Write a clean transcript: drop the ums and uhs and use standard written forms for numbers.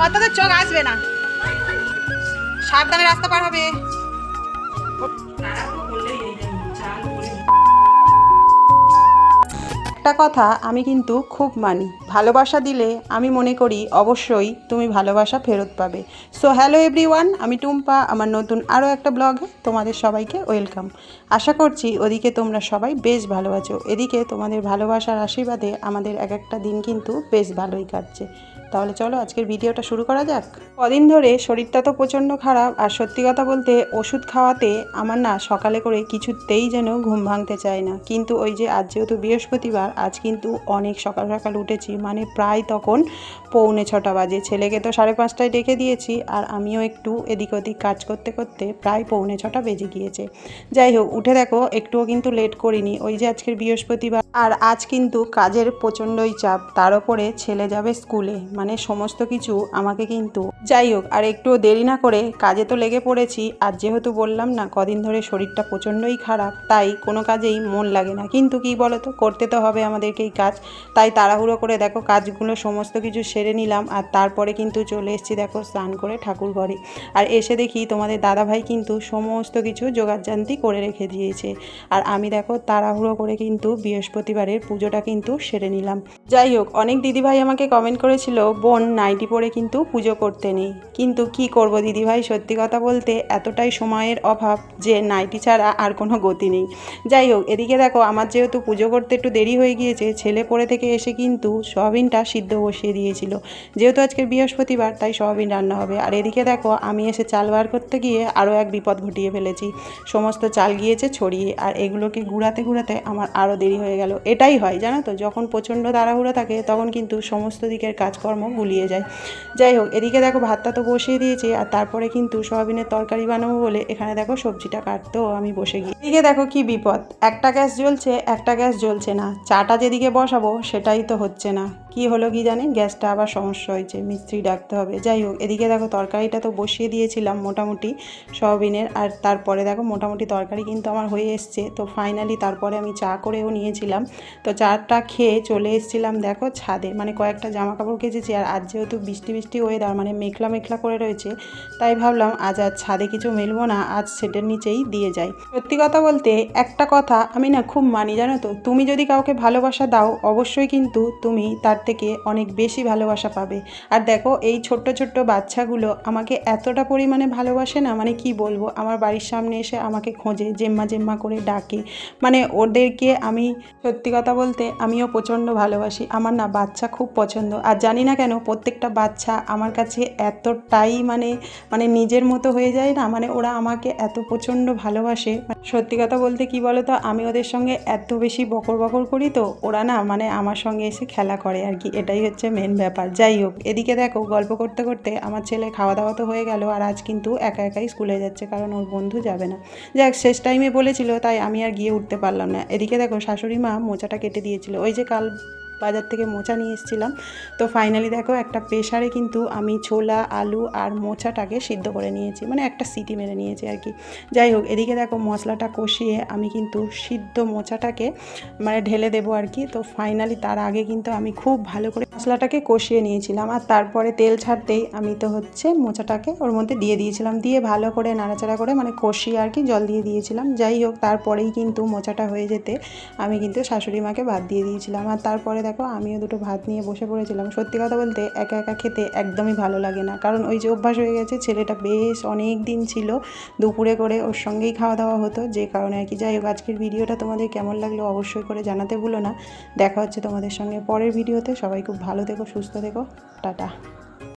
অতটা চোখ আসবে না, সাবধানে রাস্তা পার হবে। একটা কথা আমি কিন্তু খুব মানি, ভালোবাসা দিলে আমি মনে করি অবশ্যই তুমি ভালোবাসা ফেরত পাবে। সো হ্যালো এভরিওয়ান, আমি টুম্পা, আমার নতুন আরও একটা ব্লগে তোমাদের সবাইকে ওয়েলকাম। আশা করছি ওদিকে তোমরা সবাই বেশ ভালো আছো, এদিকে তোমাদের ভালোবাসার আশীর্বাদে আমাদের এক একটা দিন কিন্তু বেশ ভালোই কাটছে। তাহলে চলো আজকের ভিডিওটা শুরু করা যাক। কদিন ধরে শরীরটা তো প্রচণ্ড খারাপ, আর সত্যি কথা বলতে ওষুধ খাওয়াতে আমার না সকালে করে কিছুতেই যেন ঘুম ভাঙতে চায় না। কিন্তু ওই যে আজ যেহেতু বৃহস্পতিবার, আজ কিন্তু অনেক সকাল সকাল উঠেছি, মানে প্রায় তখন 6:45 বাজে। ছেলেকে তো 5:30টায় ডেকে দিয়েছি, আর আমিও একটু এদিক ওদিক কাজ করতে করতে প্রায় 6:45 বেজে গিয়েছে। যাই হোক, উঠে দেখো একটুও কিন্তু লেট করিনি। ওই যে আজকের বৃহস্পতিবার, আর আজ কিন্তু কাজের প্রচণ্ডই চাপ, তার ওপরে ছেলে যাবে স্কুলে, মানে সমস্ত কিছু আমাকে কিন্তু, যাই হোক আর একটুও দেরি না করে কাজে তো লেগে পড়েছি। আর যেহেতু বললাম না কদিন ধরে শরীরটা প্রচণ্ডই খারাপ, তাই কোনো কাজেই মন লাগে না। কিন্তু কি বলো তো, করতে তো হবে আমাদেরকে এই কাজ, তাই তাড়াহুড়ো করে দেখো কাজগুলো সমস্ত কিছু সেরে নিলাম। আর তারপরে কিন্তু চলে এসেছি দেখো স্নান করে ঠাকুর ঘরে। আর এসে দেখি তোমাদের দাদাভাই কিন্তু সমস্ত কিছু জোগাড়জান্তি করে রেখে দিয়েছে। আর আমি দেখো তাড়াহুড়ো করে কিন্তু বৃহস্পতিবারের পুজোটা কিন্তু সেরে নিলাম। যাই হোক, অনেক দিদিভাই আমাকে কমেন্ট করেছিল বোন নাইটি পরে কিন্তু পুজো করতে নেই, কিন্তু কি করব দিদিভাই, সত্যি কথা বলতে এতটাই সময়ের অভাব যে নাইটি ছাড়া আর কোনো গতি নেই। যাই হোক, এদিকে দেখো আমার যেহেতু পুজো করতে একটু দেরি হয়ে গিয়েছে, ছেলে পড়ে থেকে এসে কিন্তু সয়াবিনটা সিদ্ধ বসিয়ে দিয়েছিল। যেহেতু আজকের বৃহস্পতিবার তাই সয়াবিন রান্না হবে। আর এদিকে দেখো আমি এসে চাল বার করতে গিয়ে আরও এক বিপদ ঘটিয়ে ফেলেছি, সমস্ত চাল গিয়েছে ছড়িয়ে। আর এগুলোকে গুঁড়াতে গুঁড়াতে আমার আরও দেরি হয়ে গেল। এটাই হয় জানো তো, যখন প্রচণ্ড তাড়াহুড়ো থাকে তখন কিন্তু সমস্ত দিকের কাজকর্ম গুলিয়ে যায়। যাই হোক, এদিকে দেখো ভাতটা তো বসিয়ে দিয়েছি, আর তারপরে কিন্তু সয়াবিনের তরকারি বানাবো বলে এখানে দেখো সবজিটা কাটতেও আমি বসে গিয়ে, এদিকে দেখো কি বিপদ, একটা গ্যাস জ্বলছে একটা গ্যাস জ্বলছে না, চাটা যেদিকে বসাবো সেটাই তো হচ্ছে না। কি হলো কি জানি, গ্যাসটা আবার সমস্যা হয়েছে, মিস্ত্রি ডাকতে হবে। যাই হোক, এদিকে দেখো তরকারিটা তো বসিয়ে দিয়েছিলাম মোটামুটি সয়াবিনের, আর তারপরে দেখো মোটামুটি তরকারি কিন্তু আমার হয়ে এসছে। তো ফাইনালি তারপরে আমি চা করেও নিয়েছিলাম। তো চাটা খেয়ে চলে এসেছিলাম দেখো ছাদে, মানে কয়েকটা জামা কাপড় কেচেছি। আর আজ যেহেতু বৃষ্টি বৃষ্টি ওয়েদার, মানে মেঘলা মেঘলা করে রয়েছে, তাই ভাবলাম আজ ছাদে কিছু মেলবো না, আজ সেটের নিচেই দিয়ে যাই। সত্যি কথা বলতে একটা কথা আমি না খুব মানি জানো তো, তুমি যদি কাউকে ভালোবাসা দাও অবশ্যই কিন্তু তুমি তার থেকে অনেক বেশি ভালোবাসা পাবে। আর দেখো এই ছোট্ট ছোট্ট বাচ্চাগুলো আমাকে এতটা পরিমাণে ভালোবাসে না, মানে কি বলবো, আমার বাড়ির সামনে এসে আমাকে খোঁজে, জেম্মা জেম্মা করে ডাকে, মানে ওদেরকে আমি সত্যি কথা বলতে আমিও প্রচণ্ড ভালোবাসি। আমার না বাচ্চা খুব পছন্দ, আর জানি না কেন প্রত্যেকটা বাচ্চা আমার কাছে এতটাই মানে মানে নিজের মতো হয়ে যায় না, মানে ওরা আমাকে এত প্রচণ্ড ভালোবাসে। সত্যি কথা বলতে কি বলো তো, আমি ওদের সঙ্গে এত বেশি বকর বকর করি তো ওরা না মানে আমার সঙ্গে এসে খেলা করে আর কি, এটাই হচ্ছে মেন ব্যাপার। যাই হোক, এদিকে দেখো গল্প করতে করতে আমার ছেলে খাওয়া দাওয়া তো হয়ে গেল, আর আজ কিন্তু একা একাই স্কুলে যাচ্ছে, কারণ ওর বন্ধু যাবে না। যাক, শেষ টাইমে বলেছিল তাই আমি আর গিয়ে উঠতে পারলাম না। এদিকে দেখো শাশুড়ি মা মোচাটা কেটে দিয়েছিল, ওই যে কাল বাজার থেকে মোচা নিয়ে এসেছিলাম। তো ফাইনালি দেখো একটা প্রেসারে কিন্তু আমি ছোলা আলু আর মোচাটাকে সিদ্ধ করে নিয়েছি, মানে একটা সিটি মেরে নিয়েছি আর কি। যাই হোক, এদিকে দেখো মশলাটা কষিয়ে আমি কিন্তু সিদ্ধ মোচাটাকে মানে ঢেলে দেবো আর কি। তো ফাইনালি তার আগে কিন্তু আমি খুব ভালো করে মশলাটাকে কষিয়ে নিয়েছিলাম, আর তারপরে তেল ছাড়তেই আমি তো হচ্ছে মোচাটাকে ওর মধ্যে দিয়ে দিয়েছিলাম, দিয়ে ভালো করে নাড়াচাড়া করে মানে কষিয়ে আর কি জল দিয়ে দিয়েছিলাম। যাই হোক, তারপরেই কিন্তু মোচাটা হয়ে যেতে আমি কিন্তু শাশুড়ি মাকে ভাত দিয়ে দিয়েছিলাম। আর তারপরে দেখো আমিও দুটো ভাত নিয়ে বসে পড়েছিলাম। সত্যি কথা বলতে একা একা খেতে একদমই ভালো লাগে না, কারণ ওই যে অভ্যাস হয়ে গেছে, ছেলেটা বেশ অনেক দিন ছিল দুপুরে করে ওর সঙ্গেই খাওয়া দাওয়া হতো, যে কারণে আর কি। যাই হোক, আজকের ভিডিওটা তোমাদের কেমন লাগলো অবশ্যই করে জানাতে ভুলো না। দেখা হচ্ছে তোমাদের সঙ্গে পরের ভিডিওতে। সবাই খুব ভালো থেকো, সুস্থ থেকো, টাটা।